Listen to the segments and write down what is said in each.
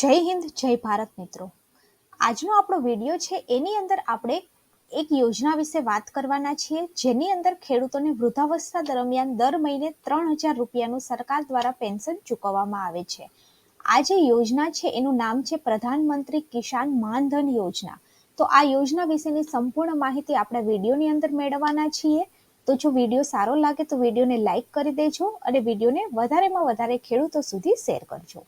જય હિન્દ, જય ભારત મિત્રો. આજનો આપણો વિડીયો છે એની અંદર આપણે એક યોજના વિશે વાત કરવાના છીએ, જેની અંદર ખેડૂતોને વૃદ્ધાવસ્થા દરમિયાન દર મહિને 3,000 રૂપિયાનું સરકાર દ્વારા પેન્શન ચૂકવવામાં આવે છે. આ જે યોજના છે એનું નામ છે પ્રધાનમંત્રી કિસાન માન ધન યોજના. તો આ યોજના વિશેની સંપૂર્ણ માહિતી આપણે વિડીયોની અંદર મેળવવાના છીએ. તો જો વિડીયો સારો લાગે તો વિડીયોને લાઈક કરી દેજો અને વિડીયોને વધારેમાં વધારે ખેડૂતો સુધી શેર કરજો.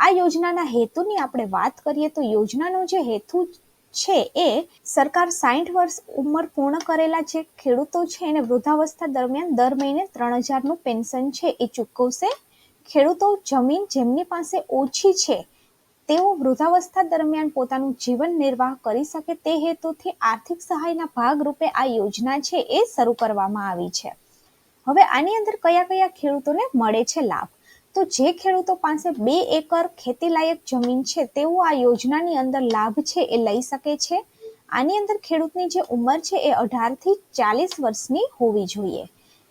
આ યોજનાના હેતુની આપણે વાત કરીએ તો યોજનાનો જે હેતુ છે એ સરકાર 60 વર્ષ ઉંમર પૂર્ણ કરેલા જે ખેડૂતો છે એને વૃદ્ધાવસ્થા દરમિયાન દર મહિને 3,000નું પેન્શન છે એ ચૂકવશે. ખેડૂતો જમીન જેમની પાસે ઓછી છે તેઓ વૃદ્ધાવસ્થા દરમિયાન પોતાનું જીવન નિર્વાહ કરી શકે તે હેતુથી આર્થિક સહાયના ભાગરૂપે આ યોજના છે એ શરૂ કરવામાં આવી છે. હવે આની અંદર કયા કયા ખેડૂતોને મળે છે લાભ? તો જે ખેડૂતો પાસે 2 એકર ખેતીલાયક જમીન છે તેઓ આ યોજનાની અંદર લાભ છે એ લઈ શકે છે. આની અંદર ખેડૂતની જે ઉંમર છે એ 18 થી 40 વર્ષની હોવી જોઈએ.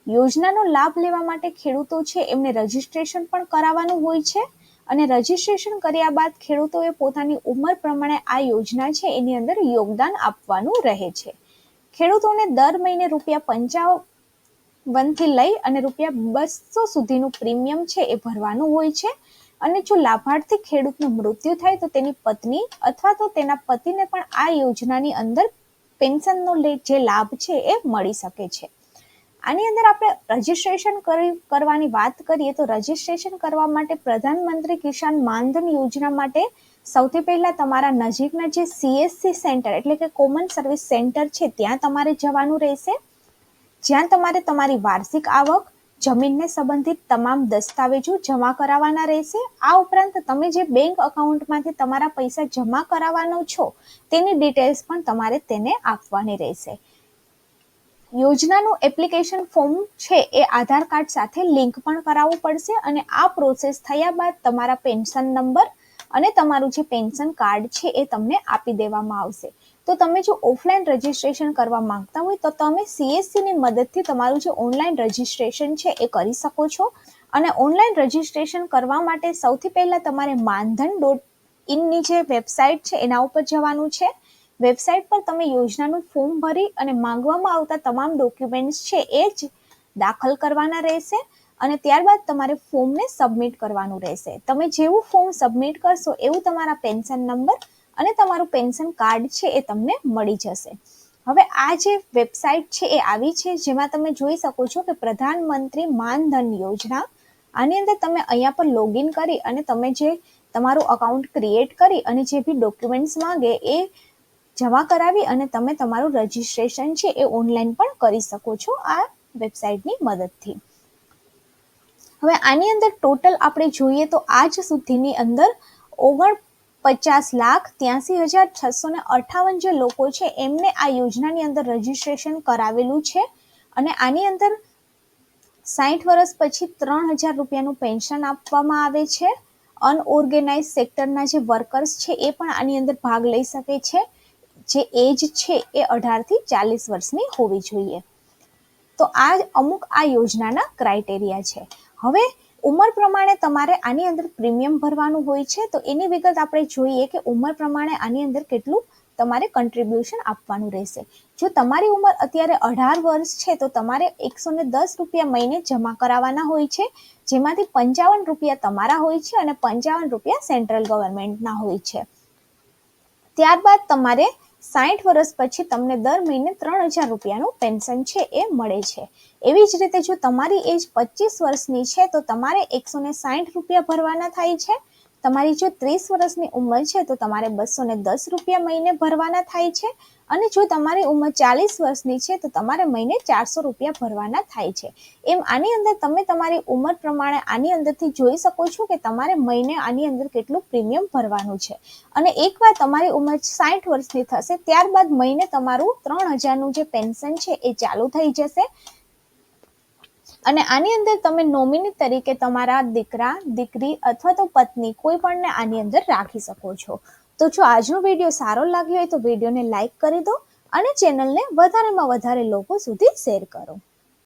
યોજનાનો લાભ લેવા માટે ખેડૂતો છે એમને રજીસ્ટ્રેશન પણ કરાવવાનું હોય છે અને રજીસ્ટ્રેશન કર્યા બાદ ખેડૂતોએ પોતાની ઉંમર પ્રમાણે આ યોજના છે એની અંદર યોગદાન આપવાનું રહે છે. ખેડૂતોને દર મહિને ₹55 થી લઈ અને ₹200 સુધીનું પ્રીમિયમ છે એ ભરવાનું હોય છે. અને જો લાભાર્થી ખેડૂતનું મૃત્યુ થાય તો તેની પત્ની અથવા તો તેના પતિને પણ આ યોજનાની અંદર પેન્શનનો જે લાભ છે એ મળી શકે છે. આની અંદર આપણે રજીસ્ટ્રેશન કરવાની વાત કરીએ તો રજીસ્ટ્રેશન કરવા માટે પ્રધાનમંત્રી કિસાન માનધન યોજના માટે સૌથી પહેલા તમારા નજીકના જે CSC સેન્ટર એટલે કે કોમન સર્વિસ સેન્ટર છે ત્યાં તમારે જવાનું રહેશે, જ્યાં તમારે તમારી વાર્ષિક આવક, જમીનને સંબંધિત તમામ દસ્તાવેજો જમા કરાવવાના રહેશે. આ ઉપરાંત તમે જે બેંક એકાઉન્ટમાંથી તમારા પૈસા જમા કરાવવાનો છો તેની ડિટેલ્સ પણ તમારે તેને આપવાની રહેશે. યોજનાનું એપ્લિકેશન ફોર્મ છે એ આધાર કાર્ડ સાથે લિંક પણ કરાવવું પડશે અને આ પ્રોસેસ થયા બાદ તમારા પેન્શન નંબર અને તમારું જે પેન્શન કાર્ડ છે એ તમને આપી દેવામાં આવશે. તો તમે જો ઓફલાઈન રજીસ્ટ્રેશન કરવા માંગતા હોય તો તમે CSC ની મદદથી તમારું જે ઓનલાઈન રજીસ્ટ્રેશન છે એ કરી શકો છો. અને ઓનલાઈન રજીસ્ટ્રેશન કરવા માટે સૌથી પહેલા તમારે માનધન.in જે વેબસાઇટ છે એના ઉપર જવાનું છે. વેબસાઇટ પર તમે યોજનાનું ફોર્મ ભરી અને માંગવામાં આવતા તમામ ડોક્યુમેન્ટ્સ છે એ જ દાખલ કરવાના રહેશે અને ત્યારબાદ તમારે ફોર્મને સબમિટ કરવાનું રહેશે. તમે જેવું ફોર્મ સબમિટ કરશો એવું તમારા પેન્શન નંબર અને તમારું પેન્શન કાર્ડ છે એ તમને મળી જશે. હવે આ જે વેબસાઇટ છે એ આવી છે જેમાં તમે જોઈ શકો છો કે પ્રધાનમંત્રી માનધન યોજના. આની અંદર તમે અહીંયા પર લોગિન કરી અને તમે જે તમારું અકાઉન્ટ ક્રિએટ કરી અને જે બી ડોક્યુમેન્ટ્સ માંગે એ જમા કરાવી અને તમે તમારું રજીસ્ટ્રેશન છે એ ઓનલાઈન પણ કરી શકો છો આ વેબસાઇટની મદદથી. હવે આની અંદર ટોટલ આપણે જોઈએ તો આજ સુધીની અંદર 50,83,658 જે લોકો છે એમને આ યોજનાની અંદર રજીસ્ટ્રેશન કરાવેલું છે અને આની અંદર 60 વર્ષ પછી 3,000 રૂપિયાનું પેન્શન આપવામાં આવે છે. અનઓર્ગેનાઇઝ સેક્ટરના જે વર્કર્સ છે એ પણ આની અંદર ભાગ લઈ શકે છે. જે એજ છે એ 18 થી 40 વર્ષની હોવી જોઈએ. તો આ અમુક આ યોજનાના ક્રાઇટેરિયા છે. હવે ઉંમર પ્રમાણે તમારે આની અંદર પ્રીમિયમ ભરવાનું હોય છે. તો એની વિગત આપણે જોઈએ કે ઉંમર પ્રમાણે આની અંદર કેટલું તમારે કન્ટ્રીબ્યુશન આપવાનું રહેશે. જો તમારી ઉંમર અત્યારે 18 વર્ષ છે તો તમારે 110 રૂપિયા મહિને જમા કરાવવાના હોય છે, જેમાંથી 55 રૂપિયા તમારા હોય છે અને 55 રૂપિયા સેન્ટ્રલ ગવર્મેન્ટના હોય છે. ત્યારબાદ તમારે 60 વર્ષ પછી તમને દર મહિને 3,000 રૂપિયાનું પેન્શન છે એ મળે છે. એવી જ રીતે જો તમારી એજ 25 વર્ષની છે તો તમારે 160 રૂપિયા ભરવાના થાય છે. તમારી જો 30 વર્ષની ઉંમર છે તો તમારે 210 રૂપિયા મહિને ભરવાના થાય છે અને જો તમારી ઉંમર 40 વર્ષની છે તો તમારે મહિને 400 રૂપિયા ભરવાના થાય છે. એમ આની અંદર તમે તમારી ઉંમર પ્રમાણે આની અંદરથી જોઈ શકો છો કે તમારે મહિને આની અંદર કેટલું પ્રીમિયમ ભરવાનું છે. અને એકવાર તમારી ઉંમર 60 વર્ષની થશે ત્યારબાદ મહિને તમારું 3,000નું જે પેન્શન છે એ ચાલુ થઈ જશે અને આની અંદર તમે નોમિની તરીકે તમારા દીકરા, દીકરી અથવા તો પત્ની કોઈ પણને આની અંદર રાખી શકો છો. તો જો આજનો વિડીયો સારો લાગ્યો હોય તો વિડીયોને લાઈક કરી દો અને ચેનલને વધારેમાં વધારે લોકો સુધી શેર કરો.